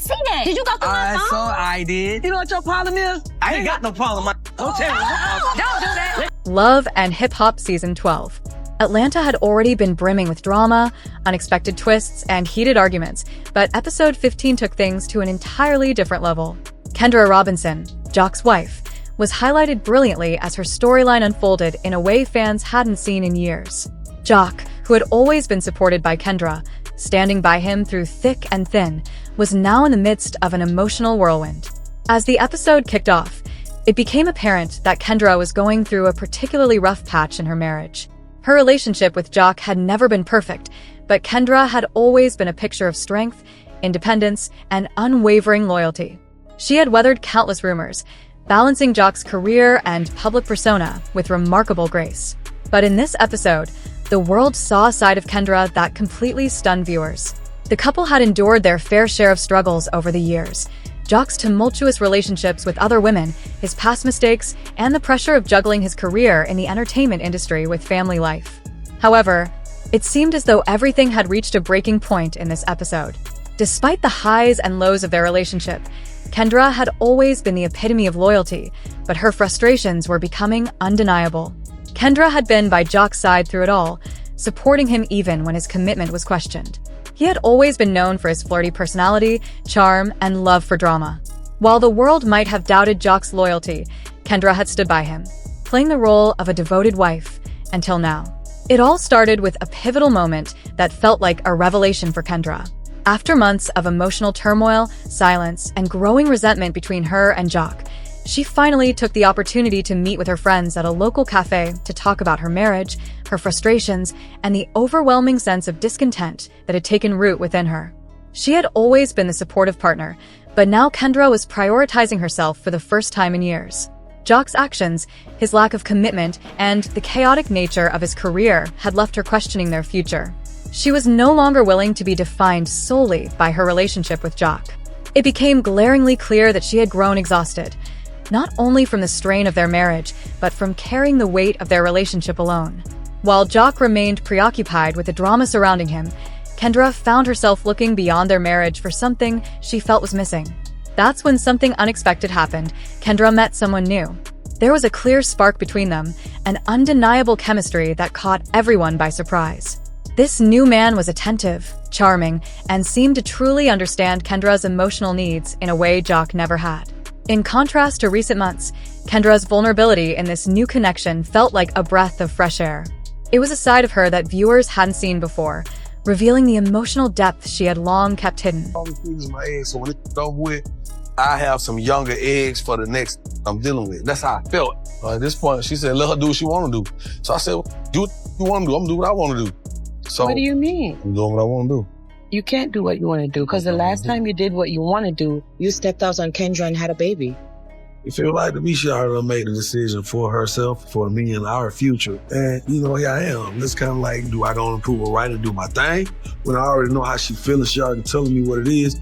see that. Did you go through my phone? So I did. You know what your problem is? I ain't got no problem. Don't tell me. Don't do that. Love and Hip Hop Season 12. Atlanta had already been brimming with drama, unexpected twists, and heated arguments, but episode 15 took things to an entirely different level. Kendra Robinson, Joc's wife, was highlighted brilliantly as her storyline unfolded in a way fans hadn't seen in years. Joc, who had always been supported by Kendra, standing by him through thick and thin, was now in the midst of an emotional whirlwind. As the episode kicked off, it became apparent that Kendra was going through a particularly rough patch in her marriage. Her relationship with Joc had never been perfect, but Kendra had always been a picture of strength, independence, and unwavering loyalty. She had weathered countless rumors, balancing Joc's career and public persona with remarkable grace. But in this episode, the world saw a side of Kendra that completely stunned viewers. The couple had endured their fair share of struggles over the years. Joc's tumultuous relationships with other women, his past mistakes, and the pressure of juggling his career in the entertainment industry with family life. However, it seemed as though everything had reached a breaking point in this episode. Despite the highs and lows of their relationship, Kendra had always been the epitome of loyalty, but her frustrations were becoming undeniable. Kendra had been by Joc's side through it all, supporting him even when his commitment was questioned. He had always been known for his flirty personality, charm, and love for drama. While the world might have doubted Joc's loyalty, Kendra had stood by him, playing the role of a devoted wife, until now. It all started with a pivotal moment that felt like a revelation for Kendra. After months of emotional turmoil, silence, and growing resentment between her and Joc, she finally took the opportunity to meet with her friends at a local cafe to talk about her marriage, her frustrations, and the overwhelming sense of discontent that had taken root within her. She had always been the supportive partner, but now Kendra was prioritizing herself for the first time in years. Joc's actions, his lack of commitment, and the chaotic nature of his career had left her questioning their future. She was no longer willing to be defined solely by her relationship with Joc. It became glaringly clear that she had grown exhausted, not only from the strain of their marriage, but from carrying the weight of their relationship alone. While Joc remained preoccupied with the drama surrounding him, Kendra found herself looking beyond their marriage for something she felt was missing. That's when something unexpected happened. Kendra met someone new. There was a clear spark between them, an undeniable chemistry that caught everyone by surprise. This new man was attentive, charming, and seemed to truly understand Kendra's emotional needs in a way Joc never had. In contrast to recent months, Kendra's vulnerability in this new connection felt like a breath of fresh air. It was a side of her that viewers hadn't seen before, revealing the emotional depth she had long kept hidden. My eggs, so when it's over with, I have some younger eggs for the next I'm dealing with. That's how I felt. At this point, she said, let her do what she want to do. So I said, do what you want to do. I'm going to do what I want to do. So what do you mean? I'm doing what I want to do. You can't do what you want to do because the last time you did what you want to do, you stepped out on Kendra and had a baby. It feels like to me she already made a decision for herself, for me and our future. And, here I am. It's kind of like, do I go and prove her right and do my thing? When I already know how she feeling, she already telling me what it is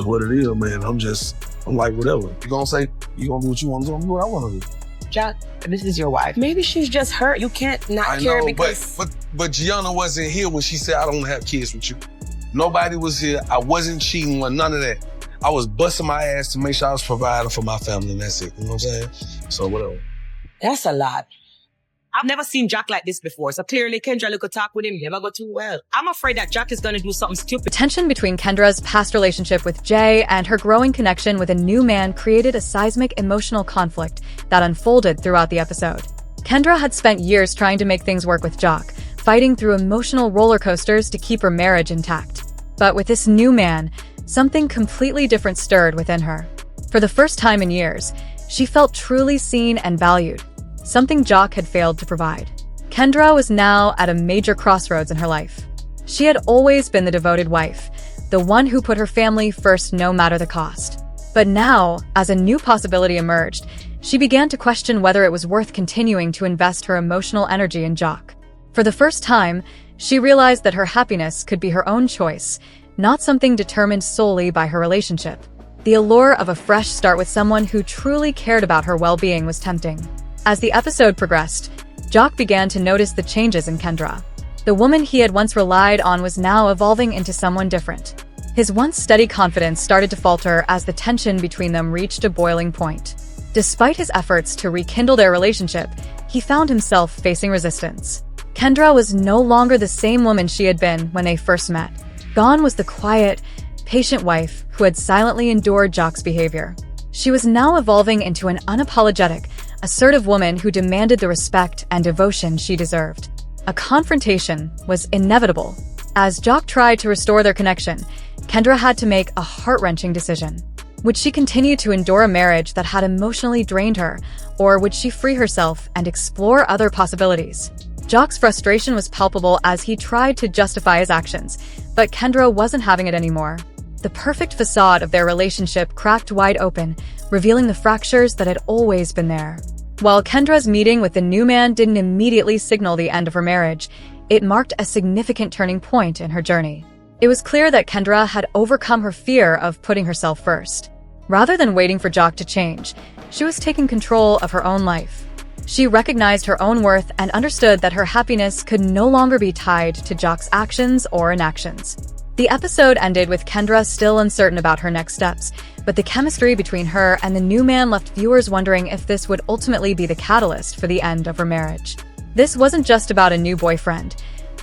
what it is, man. I'm like, whatever. You gonna say, you gonna do what you want to do, I'm gonna do what I want to do. Joc, this is your wife. Maybe she's just hurt. You can't not care because... But Gianna wasn't here when she said, I don't have kids with you. Nobody was here. I wasn't cheating with none of that. I was busting my ass to make sure I was providing for my family, and that's it. You know what I'm saying? So whatever. That's a lot. I've never seen Joc like this before, so clearly Kendra look talk with him never go too well. I'm afraid that Joc is gonna do something stupid. The tension between Kendra's past relationship with Jay and her growing connection with a new man created a seismic emotional conflict that unfolded throughout the episode. Kendra had spent years trying to make things work with Joc, fighting through emotional roller coasters to keep her marriage intact. But with this new man, something completely different stirred within her. For the first time in years, she felt truly seen and valued, something Joc had failed to provide. Kendra was now at a major crossroads in her life. She had always been the devoted wife, the one who put her family first no matter the cost. But now, as a new possibility emerged, she began to question whether it was worth continuing to invest her emotional energy in Joc. For the first time, she realized that her happiness could be her own choice, not something determined solely by her relationship. The allure of a fresh start with someone who truly cared about her well-being was tempting. As the episode progressed, Joc began to notice the changes in Kendra. The woman he had once relied on was now evolving into someone different. His once steady confidence started to falter as the tension between them reached a boiling point. Despite his efforts to rekindle their relationship, he found himself facing resistance. Kendra was no longer the same woman she had been when they first met. Gone was the quiet, patient wife who had silently endured Joc's behavior. She was now evolving into an unapologetic, assertive woman who demanded the respect and devotion she deserved. A confrontation was inevitable. As Joc tried to restore their connection, Kendra had to make a heart-wrenching decision. Would she continue to endure a marriage that had emotionally drained her, or would she free herself and explore other possibilities? Joc's frustration was palpable as he tried to justify his actions, but Kendra wasn't having it anymore. The perfect facade of their relationship cracked wide open, revealing the fractures that had always been there. While Kendra's meeting with the new man didn't immediately signal the end of her marriage, it marked a significant turning point in her journey. It was clear that Kendra had overcome her fear of putting herself first. Rather than waiting for Joc to change, she was taking control of her own life. She recognized her own worth and understood that her happiness could no longer be tied to Joc's actions or inactions. The episode ended with Kendra still uncertain about her next steps, but the chemistry between her and the new man left viewers wondering if this would ultimately be the catalyst for the end of her marriage. This wasn't just about a new boyfriend.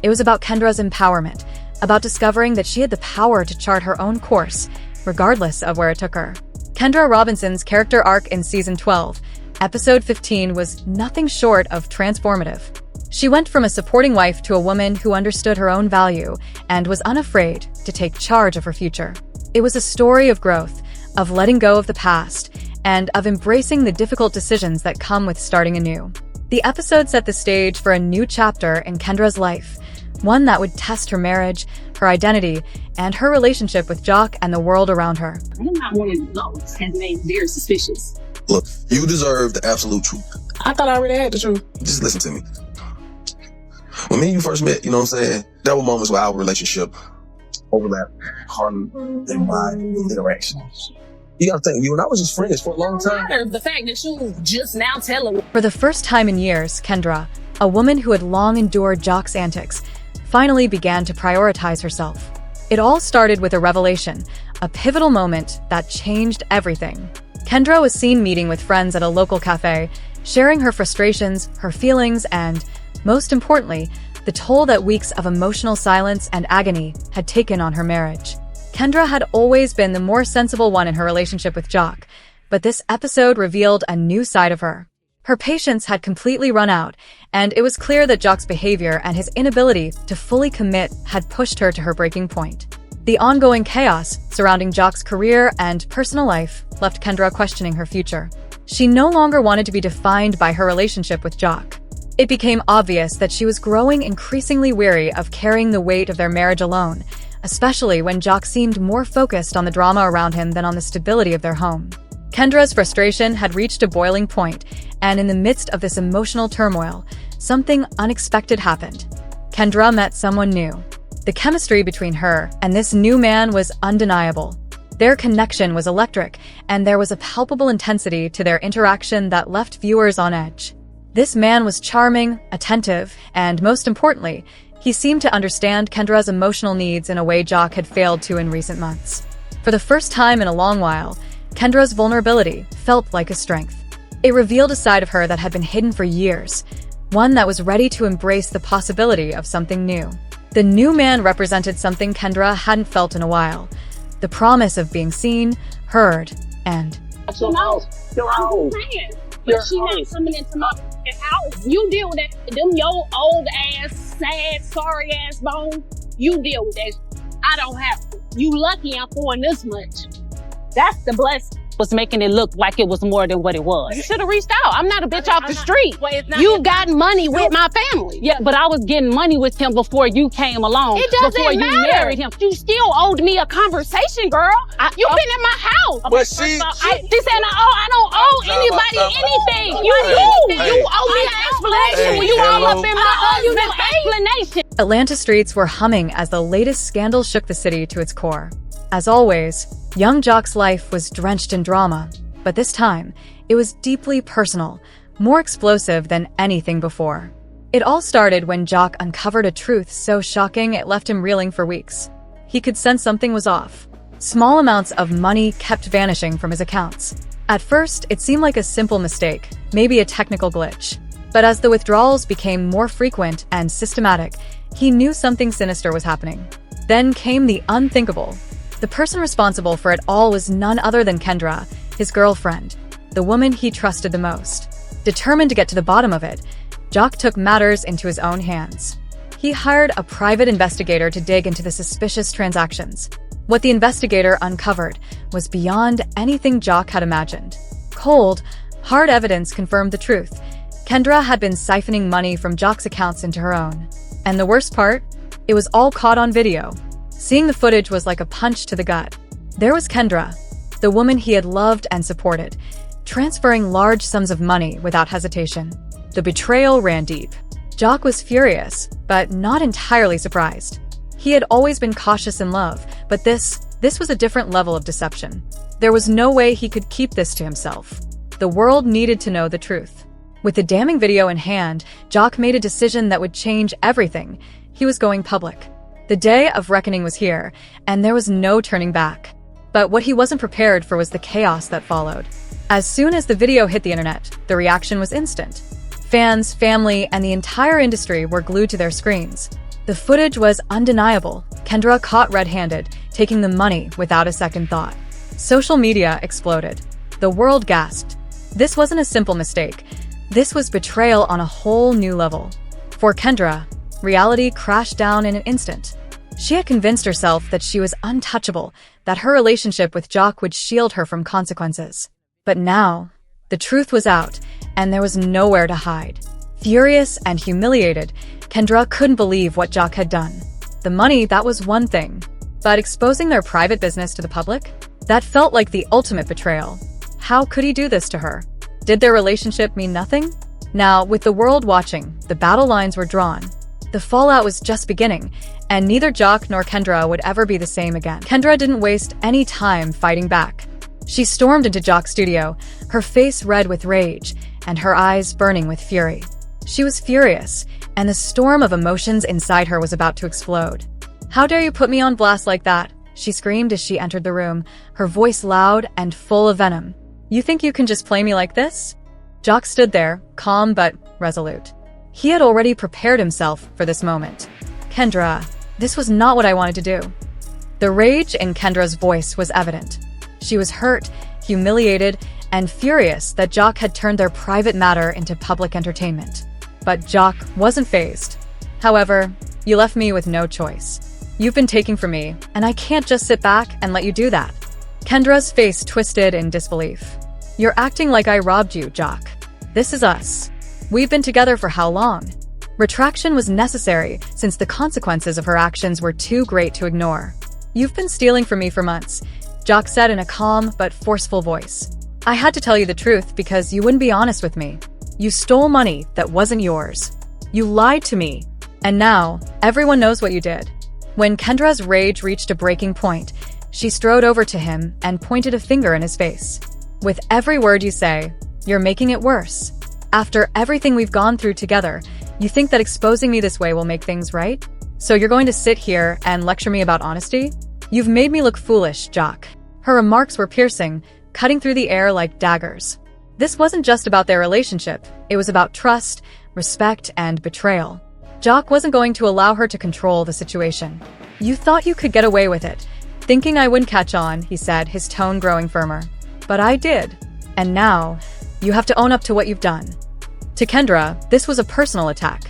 It was about Kendra's empowerment, about discovering that she had the power to chart her own course, regardless of where it took her. Kendra Robinson's character arc in Season 12, Episode 15 was nothing short of transformative. She went from a supporting wife to a woman who understood her own value and was unafraid to take charge of her future. It was a story of growth, of letting go of the past, and of embracing the difficult decisions that come with starting anew. The episode set the stage for a new chapter in Kendra's life, one that would test her marriage, her identity, and her relationship with Joc and the world around her. I'm not one of those has made very suspicious. Look, you deserve the absolute truth. I thought I already had the truth. Just listen to me. When me and you first met, you know what I'm saying? There were moments where our relationship overlapped hardly in my interactions. You gotta think, you and I was just friends for a long time. The fact that you just now telling. For the first time in years, Kendra, a woman who had long endured Joc's antics, finally began to prioritize herself. It all started with a revelation, a pivotal moment that changed everything. Kendra was seen meeting with friends at a local cafe, sharing her frustrations, her feelings, and, most importantly, the toll that weeks of emotional silence and agony had taken on her marriage. Kendra had always been the more sensible one in her relationship with Joc, but this episode revealed a new side of her. Her patience had completely run out, and it was clear that Joc's behavior and his inability to fully commit had pushed her to her breaking point. The ongoing chaos surrounding Joc's career and personal life left Kendra questioning her future. She no longer wanted to be defined by her relationship with Joc. It became obvious that she was growing increasingly weary of carrying the weight of their marriage alone, especially when Joc seemed more focused on the drama around him than on the stability of their home. Kendra's frustration had reached a boiling point, and in the midst of this emotional turmoil, something unexpected happened. Kendra met someone new. The chemistry between her and this new man was undeniable. Their connection was electric, and there was a palpable intensity to their interaction that left viewers on edge. This man was charming, attentive, and most importantly, he seemed to understand Kendra's emotional needs in a way Joc had failed to in recent months. For the first time in a long while, Kendra's vulnerability felt like a strength. It revealed a side of her that had been hidden for years, one that was ready to embrace the possibility of something new. The new man represented something Kendra hadn't felt in a while, the promise of being seen, heard, and... You're old. But she not coming into my house. You deal with that. Them your old ass, sad, sorry ass bone. You deal with that. I don't have to. You lucky I'm pouring this much. That's the blessing. Was making it look like it was more than what it was. You should have reached out. I'm not a bitch off the street. You got money with my family. Yeah, but I was getting money with him before you came along. It doesn't before matter. You married him. You still owed me a conversation, girl. You been in my house. But This ain't I don't owe anybody anything. You do. You owe me an explanation when you all up in my husband's explanation. Atlanta streets were humming as the latest scandal shook the city to its core. As always, Young Joc's life was drenched in drama, but this time, it was deeply personal, more explosive than anything before. It all started when Joc uncovered a truth so shocking it left him reeling for weeks. he could sense something was off. Small amounts of money kept vanishing from his accounts. At first, it seemed like a simple mistake, maybe a technical glitch. But as the withdrawals became more frequent and systematic, he knew something sinister was happening. Then came the unthinkable. The person responsible for it all was none other than Kendra, his girlfriend, the woman he trusted the most. Determined to get to the bottom of it, Joc took matters into his own hands. He hired a private investigator to dig into the suspicious transactions. What the investigator uncovered was beyond anything Joc had imagined. Cold, hard evidence confirmed the truth. Kendra had been siphoning money from Joc's accounts into her own. And the worst part? It was all caught on video. Seeing the footage was like a punch to the gut. There was Kendra, the woman he had loved and supported, transferring large sums of money without hesitation. The betrayal ran deep. Joc was furious, but not entirely surprised. He had always been cautious in love, but this was a different level of deception. There was no way he could keep this to himself. The world needed to know the truth. With the damning video in hand, Joc made a decision that would change everything. He was going public. The day of reckoning was here, and there was no turning back. But what he wasn't prepared for was the chaos that followed. As soon as the video hit the internet, the reaction was instant. Fans, family, and the entire industry were glued to their screens. The footage was undeniable. Kendra caught red-handed, taking the money without a second thought. Social media exploded. The world gasped. This wasn't a simple mistake. This was betrayal on a whole new level. For Kendra, reality crashed down in an instant. She had convinced herself that she was untouchable, that her relationship with Joc would shield her from consequences. But now, the truth was out, and there was nowhere to hide. Furious and humiliated, Kendra couldn't believe what Joc had done. The money, that was one thing. But exposing their private business to the public? That felt like the ultimate betrayal. How could he do this to her? Did their relationship mean nothing? Now, with the world watching, the battle lines were drawn. The fallout was just beginning, and neither Joc nor Kendra would ever be the same again. Kendra didn't waste any time fighting back. She stormed into Joc's studio, her face red with rage, and her eyes burning with fury. She was furious, and the storm of emotions inside her was about to explode. "How dare you put me on blast like that?" she screamed as she entered the room, her voice loud and full of venom. "You think you can just play me like this?" Joc stood there, calm but resolute. He had already prepared himself for this moment. "Kendra, this was not what I wanted to do." The rage in Kendra's voice was evident. She was hurt, humiliated, and furious that Joc had turned their private matter into public entertainment. But Joc wasn't fazed. "However, you left me with no choice. You've been taking from me, and I can't just sit back and let you do that." Kendra's face twisted in disbelief. "You're acting like I robbed you, Joc. This is us. We've been together for how long?" Retraction was necessary since the consequences of her actions were too great to ignore. "You've been stealing from me for months," Joc said in a calm but forceful voice. "I had to tell you the truth because you wouldn't be honest with me. You stole money that wasn't yours. You lied to me. And now, everyone knows what you did." When Kendra's rage reached a breaking point, she strode over to him and pointed a finger in his face. "With every word you say, you're making it worse. After everything we've gone through together, you think that exposing me this way will make things right? So you're going to sit here and lecture me about honesty? You've made me look foolish, Joc." Her remarks were piercing, cutting through the air like daggers. This wasn't just about their relationship. It was about trust, respect, and betrayal. Joc wasn't going to allow her to control the situation. "You thought you could get away with it, thinking I wouldn't catch on," he said, his tone growing firmer. "But I did. And now, you have to own up to what you've done." To Kendra, this was a personal attack.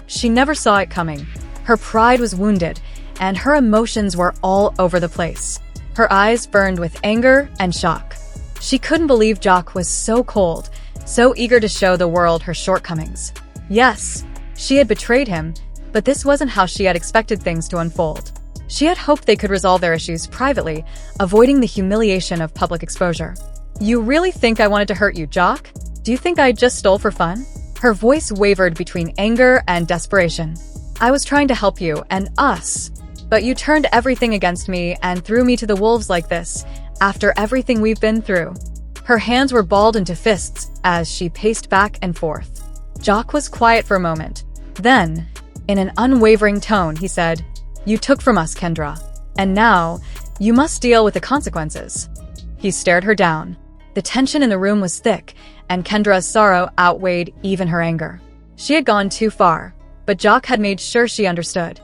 She never saw it coming. Her pride was wounded, and her emotions were all over the place. Her eyes burned with anger and shock. She couldn't believe Joc was so cold, so eager to show the world her shortcomings. Yes, she had betrayed him, but this wasn't how she had expected things to unfold. She had hoped they could resolve their issues privately, avoiding the humiliation of public exposure. "You really think I wanted to hurt you, Joc? Do you think I just stole for fun?" Her voice wavered between anger and desperation. "I was trying to help you and us, but you turned everything against me and threw me to the wolves like this, after everything we've been through." Her hands were balled into fists as she paced back and forth. Joc was quiet for a moment. Then, in an unwavering tone, he said, "You took from us, Kendra. And now, you must deal with the consequences. He stared her down. The tension in the room was thick, and Kendra's sorrow outweighed even her anger. She had gone too far, but Joc had made sure she understood.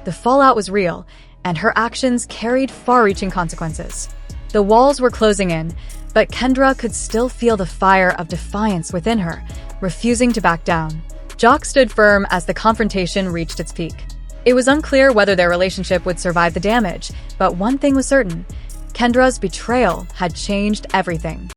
The fallout was real, and her actions carried far-reaching consequences. The walls were closing in, but Kendra could still feel the fire of defiance within her, refusing to back down. Joc stood firm as the confrontation reached its peak. It was unclear whether their relationship would survive the damage, but one thing was certain: Kendra's betrayal had changed everything.